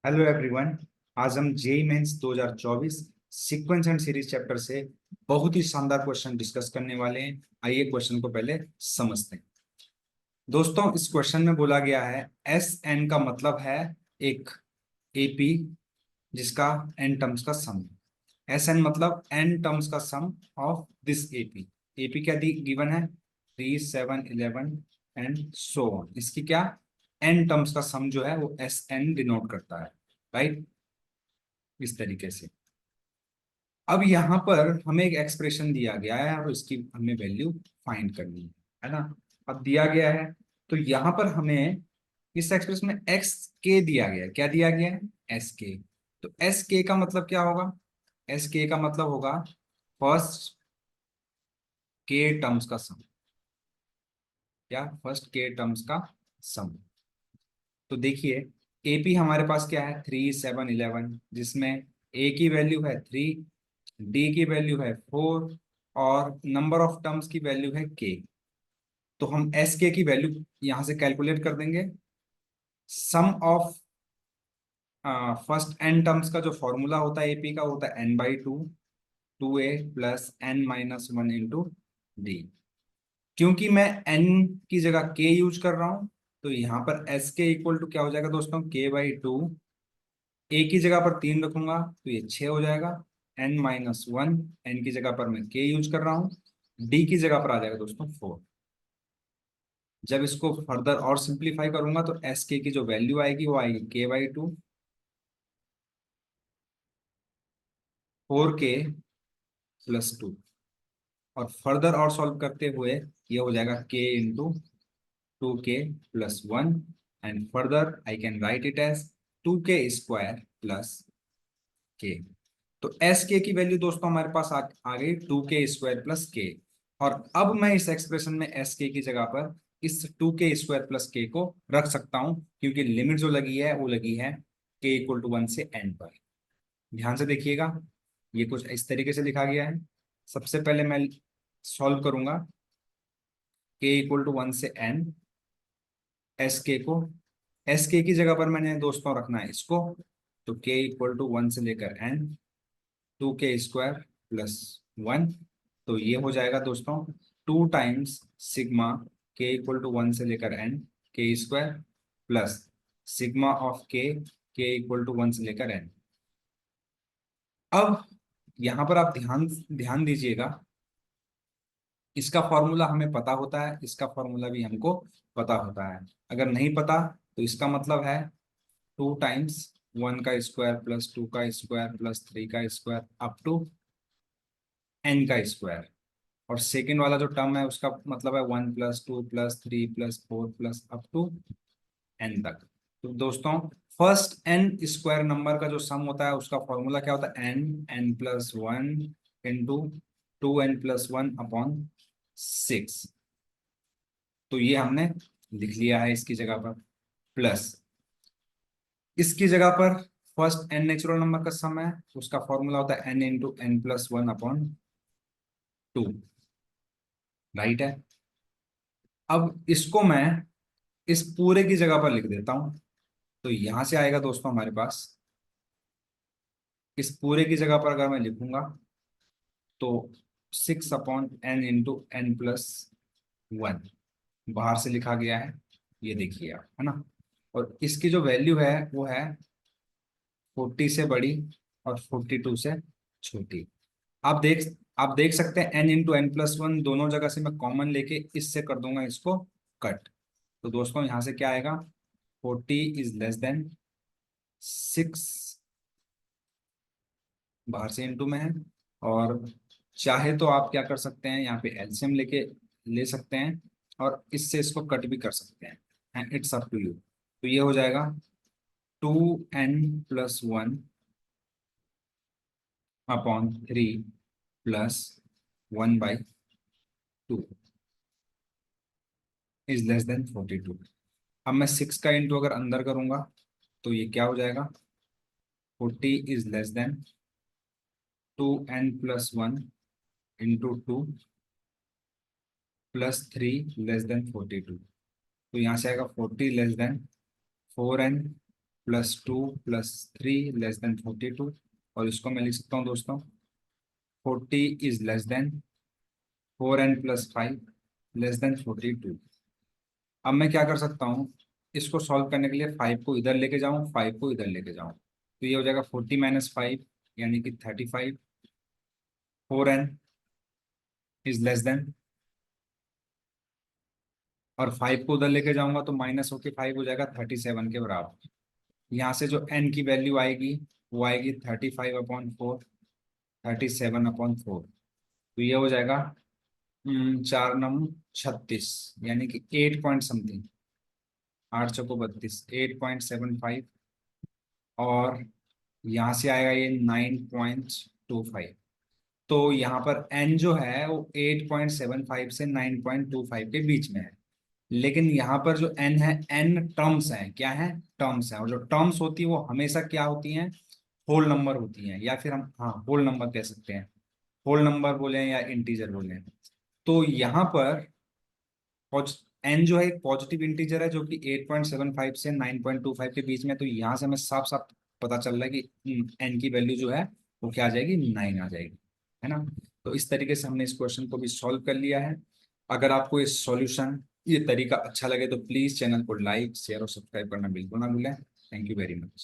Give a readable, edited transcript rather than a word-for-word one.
Hello everyone. आज हम JEE Mains 2024 sequence and series chapter से बहुत ही शानदार क्वेश्चन डिस्कस करने वाले हैं। आइए क्वेश्चन को पहले समझते हैं। दोस्तों, इस क्वेश्चन में बोला गया है एस एन का मतलब है एक एपी जिसका एन टर्म्स का सम। एस एन मतलब एन टर्म्स का सम ऑफ दिस एपी। एपी क्या गिवन है? 3, 7, 11 एंड सो ऑन। इसकी क्या एन टर्म्स का सम जो है वो एस एन डिनोट करता है। राइट, इस तरीके से। अब यहाँ पर हमें एक एक्सप्रेशन दिया गया है और इसकी हमें वैल्यू फाइंड करनी है ना। अब दिया गया है तो यहाँ पर हमें इस एक्सप्रेशन में एक्स के दिया गया है। क्या दिया गया है? एस के। तो एस के का मतलब क्या होगा? एस के का मतलब होगा फर्स्ट के टर्म्स का सम। क्या? फर्स्ट के टर्म्स का सम। तो देखिए, एपी हमारे पास क्या है? 3, 7, 11, जिसमें ए की वैल्यू है 3, डी की वैल्यू है 4 और नंबर ऑफ टर्म्स की वैल्यू है के। तो हम एस के की वैल्यू यहां से कैलकुलेट कर देंगे। सम ऑफ फर्स्ट एन टर्म्स का जो फॉर्मूला होता है एपी का होता है n/2, 2a plus n minus 1 into D. क्योंकि मैं n की जगह k यूज कर रहा हूं तो यहाँ पर एस के इक्वल टू क्या हो जाएगा दोस्तों? k/2। ए की जगह पर 3 रखूंगा तो ये 6 हो जाएगा। n-1, n की जगह पर मैं k यूज कर रहा हूँ, डी की जगह पर आ जाएगा दोस्तों 4। जब इसको फर्दर और सिंप्लीफाई करूंगा तो एस के की जो वैल्यू आएगी वो आएगी k/2, 4k+2। और फर्दर और सॉल्व करते हुए ये हो जाएगा k into 2k+1 and further I can write it as 2k² + k। तो एस के की वैल्यू दोस्तों हमारे पास आ गई 2k² + k। और अब मैं इस एक्सप्रेशन में एस के की जगह पर इस 2k² + k को रख सकता हूं, क्योंकि लिमिट जो लगी है वो लगी है k = 1 से n पर। ध्यान से देखिएगा, ये कुछ इस तरीके से लिखा गया है। सबसे पहले मैं सॉल्व करूंगा k = 1 से n। एस के को एस के की जगह पर मैंने दोस्तों रखना है इसको। तो k = 1 से लेकर n, 2k² + 1। तो ये हो जाएगा दोस्तों 2 टाइम्स सिग्मा k = 1 से लेकर n k² plus sigma of k = 1 से लेकर n। अब यहाँ पर आप ध्यान ध्यान दीजिएगा, इसका फॉर्मूला हमें पता होता है, इसका फॉर्मूला भी हमको पता होता है। अगर नहीं पता तो इसका मतलब है 2 टाइम्स 1 का स्क्वायर प्लस 2 का स्क्वायर प्लस 3 का स्क्वायर अप टू n का स्क्वायर। और सेकेंड वाला जो टर्म है उसका मतलब है 1 + 2 + 3 + 4 प्लस अप टू n तक। तो दोस्तों, फर्स्ट n स्क्वायर नंबर का जो सम होता है उसका फॉर्मूला क्या होता है? n+1 into 2n+1/6। तो ये हमने लिख लिया है इसकी जगह पर। प्लस इसकी जगह पर फर्स्ट n नेचुरल नंबर का सम है, उसका फॉर्मूला होता है n × n+1/2। राइट है। अब इसको मैं इस पूरे की जगह पर लिख देता हूं। तो यहां से आएगा दोस्तों हमारे पास, इस पूरे की जगह पर अगर मैं लिखूंगा तो 6/n × n+1 बाहर से लिखा गया है। ये देखिए आप, है ना। और इसकी जो वैल्यू है वो है 40 से बड़ी और 42 से छोटी। आप देख आप देख सकते हैं n × n+1 दोनों जगह से मैं कॉमन लेके इससे कर दूंगा इसको कट। तो दोस्तों यहां से क्या आएगा? 40 << 6 बाहर से इंटू में है। और चाहे तो आप क्या कर सकते हैं, यहाँ पे एलसीएम लेके ले सकते हैं और इससे इसको कट भी कर सकते हैं। It's up to you. तो ये हो जाएगा 2n+1/3 प्लस 1/2 << 42। अब मैं 6 का इंटू अगर अंदर करूंगा तो ये क्या हो जाएगा? 40 << 2n+1 × 2 प्लस 3 << 42। तो यहाँ से आएगा 40 << 4n +2 +3 <42। और इसको मैं लिख सकता हूँ दोस्तों 40 इज <4n + 5 <42। अब मैं क्या कर सकता हूँ, इसको सॉल्व करने के लिए 5 को इधर लेके जाऊँ, 5 को इधर लेके जाऊँ, तो ये हो जाएगा 40 - 5 यानी कि 35। 4n > और 5 को उधर लेके जाऊंगा तो माइनस होके 5 हो जाएगा 37 के बराबर। यहाँ से जो n की वैल्यू आएगी वो आएगी 35/4, 37/4। तो ये हो जाएगा 4×9 = 36, यानी कि 8 पॉइंट समथिंग, 8×4 = 32, 8.75। और यहाँ से आएगा ये 9.25। तो यहाँ पर n जो है वो 8.75 से 9.25 के बीच में है। लेकिन यहाँ पर जो n है, n टर्म्स हैं, क्या है, टर्म्स हैं। और जो टर्म्स होती है वो हमेशा क्या होती हैं, होल नंबर होती हैं, या फिर हम हाँ होल नंबर कह सकते हैं, होल नंबर बोले या इंटीजर बोले। तो यहाँ पर n जो है एक पॉजिटिव इंटीजर है जो कि 8.75 से 9.25 के बीच में। तो यहाँ से हमें साफ साफ पता चल रहा है कि n की वैल्यू जो है वो क्या आ जाएगी, 9 आ जाएगी, है ना। तो इस तरीके से हमने इस क्वेश्चन को भी सॉल्व कर लिया है। अगर आपको इस सॉल्यूशन, ये तरीका अच्छा लगे तो प्लीज चैनल को लाइक, शेयर और सब्सक्राइब करना बिल्कुल ना भूलें। Thank you very much.